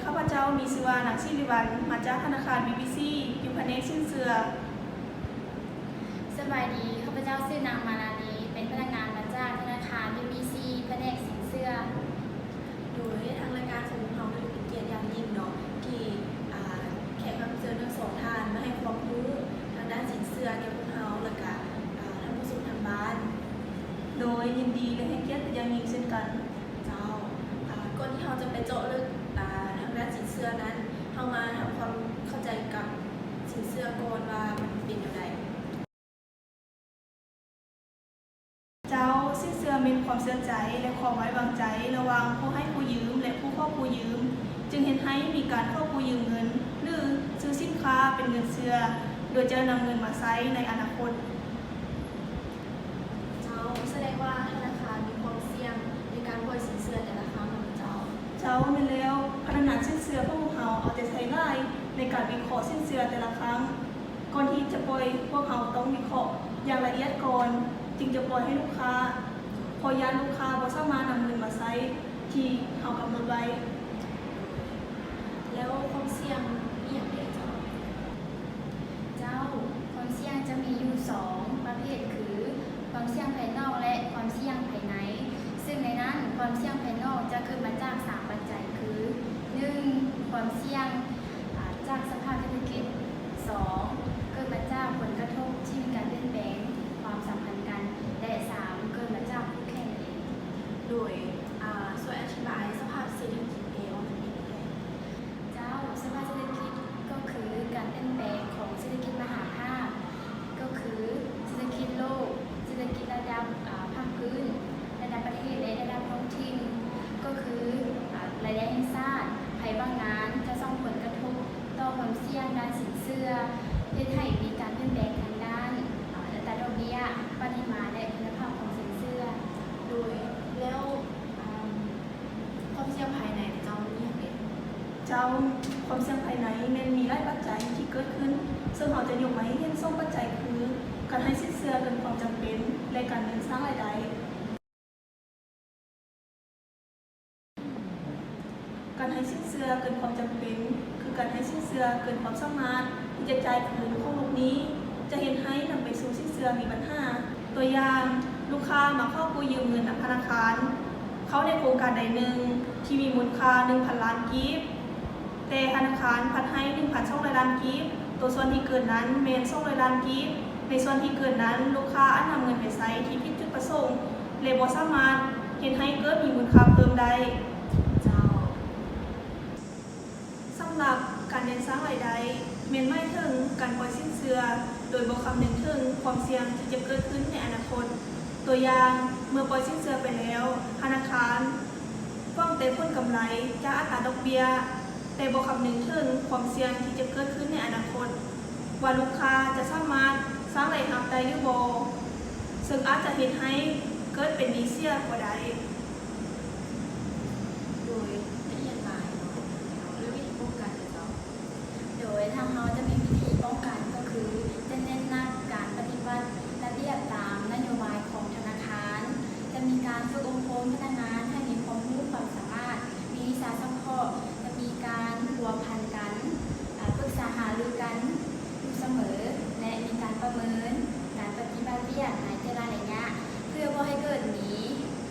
ข้าพเจ้ามีชื่อว่านางศิริวัลย์มาจากธนาคาร BBC อยู่แผนกสินเชื่อสบายดีข้าพเจ้าชื่อนางมาลานีเป็นพนักงานมาจากธนาคาร BBC แผนกสินเชื่อโดยทางรายการของเราเป็นเกียรติอย่างยิ่งเนาะที่แขกรับเชิญทั้งสองท่านมาให้ความรู้ทางด้านสินเชื่อแก่พวกเราและก็ท่านผู้ชมทางบ้านโดยยินดีและให้เกียรติอย่างยิ่งเช่นกันเจ้าก่อนที่เราจะไปเจาะลึกทางด้านสินเชื่อนั้นเรามาทำความเข้าใจกับสินเชื่อก่อนว่ามันเป็นอย่างไรเจ้าสินเชื่อเป็นความเชื่อใจและความไว้วางใจระหว่างผู้ให้ผู้ยืมและผู้ขอผู้ยืมจึงเห็นให้มีการเข้าผู้ยืมเงินหรือซื้อสินค้าเป็นเงินเชื่อโดยจะนำเงินมาใช้ในอนาคตเจ้าแสดงว่าธนาคารมีความเสี่ยงในการปล่อยสินเชื่อแต่ละครั้งของเจ้าเป็นแล้วพนักงานสินเชื่อพวกเขาเอาแต่ใช้ไล่ในการวิเคราะห์สินเชื่อแต่ละครั้งก่อนที่จะปล่อยพวกเขาต้องวิเคราะห์อย่างละเอียดก่อนจึงจะปล่อยให้ลูกค้าพอยานลูกค้าบ่สามารถนำเงินมาใช้ที่เขากำหนดไว้แล้วความเสี่ยงมีอย่างไรเจ้าความเสี่ยงจะมีอยู่2ประเภทคือความเสี่ยงภายนอกและความเสี่ยงภายในซึ่งในนั้นความเสี่ยงภายนอกจะเกิดมาจาก3ปัจจัยคือ 1. ความเสี่ยงจากสภาพเศรษฐกิจ 2. เกิดมาจากผลกระทบที่มีการเปลี่ยนแปลงความสัมพันธ์กันและ 3. เกิดมาจากคู่แข่งเองโดยช่วยอธิบายสภาพเศรษฐกิจเองว่ามันเป็นยังไงเจ้าสภาพเศรษฐกิจก็คือการเปลี่ยนแปลงของเศรษฐกิจมหาภาคก็คือเศรษฐกิจโลกเศรษฐกิจระดับภาคพื้นระดับประเทศและระดับท้องถิ่นก็คือรายได้แห่งชาติภัยว่างงานจะส่งผลกระทบต่อความเสี่ยงด้านสินเชื่อเพื่อให้มีการเปลี่ยนแปลงทางด้านอัตราดอกเบี้ยปริมาณและคุณภาพของสินเชื่อโดยแล้วความเสี่ยงภายในเจ้ามีอย่างไรเจ้าความเสี่ยงภายในมันมีหลายปัจจัยที่เกิดขึ้นซึ่งเราจะยกมาให้เห็น2ปัจจัยคือการให้สินเชื่อเกินความจำเป็นและการเงินสร้างรายได้การให้สินเชื่อเกินความจำเป็นคือการให้สินเชื่อเกินความสามารถที่จะจ่ายคืนของลูกนี้จะเห็นให้นำไปสู่สินเชื่อมีปัญหาตัวอย่างลูกค้ามาเข้ากู้ยืมเงินธนาคารเขาในโครงการใดหนึ่งที่มีมูลค่า 1,000 ล้านกีบแต่ธนาคารพัดให้ 1,200 ล้านกีบตัวส่วนที่เกินนั้นเมน200 ล้านกีบในส่วนที่เกินนั้นลูกค้าอันนำเงินไปใช้ที่ผิดจุดประสงค์เลยบ่สามารถเห็นให้เกิดมีมูลค่าเพิ่มได้สำหรับการเน้นสร้างรายได้เมนไม่ถึงการปล่อยสินเชื่อโดยบ่คำนึงถึงความเสี่ยงที่จะเกิดขึ้นในอนาคตตัวอย่างเมื่อปล่อยสินเชื่อไปแล้วธนาคารฟ้องแต่ผลกำไรจากอัตราดอกเบี้ยแต่บ่คำนึงถึงความเสี่ยงที่จะเกิดขึ้นในอนาคตว่าลูกค้าจะสามารถสร้างรายรับได้หรือบ่ซึ่งอาจจะเฮ็ดให้เกิดเป็นหนี้เสียก็ได้โดยละเอียดหลายหรือวิธีป้องกันเจ้าโดยทางเราจะมีวิธีป้องกันก็คือจะเน้นหนักการปฏิบัติระเบียบตามนโยบายของธนาคารจะมีการฝึกอบรมพนักงานให้มีความรู้ความสามารถมีวิชาสังเคราะห์จะมีการพัวพันกันปรึกษาหารือกันอยู่เสมอและมีการประเมินการปฏิบัติเรียนในแต่ละระยะเพื่อบ่ให้เกิดหนี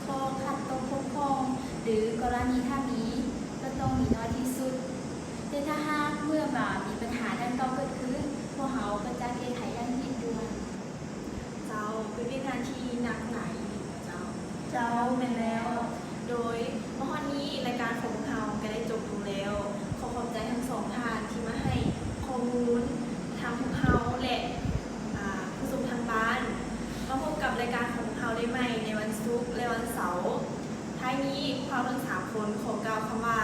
ข้อขัดตกบกพร่องหรือกรณีถ้ามีก็ต้องมีน้อยที่สุดแต่ถ้าหากเมื่อมีปัญหาดังกล่าวเกิดขึ้นพวกเขาก็จะแก้ไขอย่างยิ่งด่วนเจ้าเป็นงานที่หนักหนาเจ้าเป็นแล้วโดยเมื่อวันนี้รายการของเราก็ได้จบลงแล้วขอขอบใจทั้งสองท่านที่มาให้ข้อมูลทางพวกเราและผู้ชมทางบ้านมาพบกับรายการของเราได้ใหม่ในวันศุกร์และวันเสาร์ท้ายนี้พวกเราทั้ง3 คนขอกล่าวคำว่า